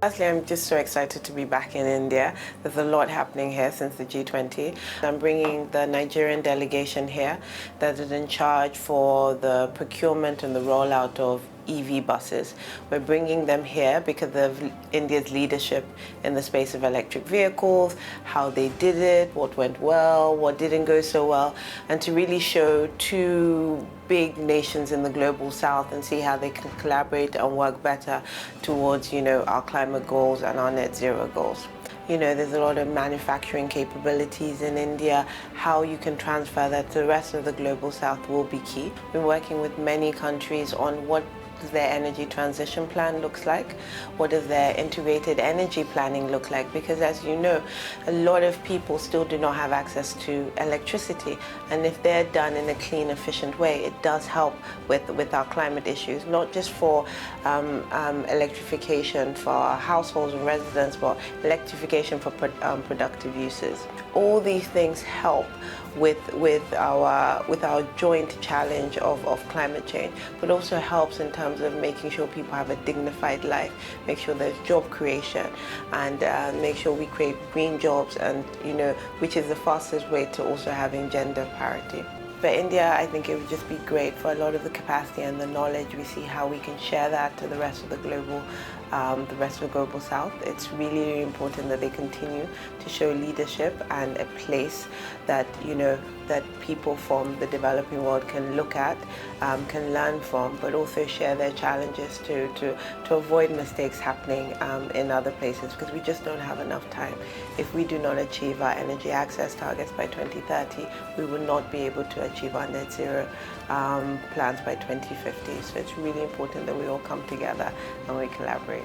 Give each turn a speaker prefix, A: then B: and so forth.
A: Firstly, I'm just so excited to be back in India. There's a lot happening here since the G20. I'm bringing the Nigerian delegation here that is in charge for the procurement and the rollout of EV buses. We're bringing them here because of India's leadership in the space of electric vehicles, how they did it, what went well, what didn't go so well, and to really show two big nations in the global south and see how they can collaborate and work better towards, our climate goals and our net zero goals. There's a lot of manufacturing capabilities in India. How you can transfer that to the rest of the global south will be key. We're working with many countries on what their energy transition plan looks like, what does their integrated energy planning look like, because as you know, a lot of people still do not have access to electricity, and if they're done in a clean, efficient way, it does help with our climate issues, not just for electrification for our households and residents, but electrification for productive uses. All these things help with our joint challenge of climate change, but also helps in terms of making sure people have a dignified life, make sure there's job creation, and make sure we create green jobs, and which is the fastest way to also having gender parity. For India, I think it would just be great for a lot of the capacity and the knowledge. We see how we can share that to the rest of the global south. It's really important that they continue to show leadership and a place that that people from the developing world can look at, can learn from, but also share their challenges to avoid mistakes happening in other places, because we just don't have enough time. If we do not achieve our energy access targets by 2030, we will not be able to achieve our net zero plans by 2050. So it's really important that we all come together and we collaborate.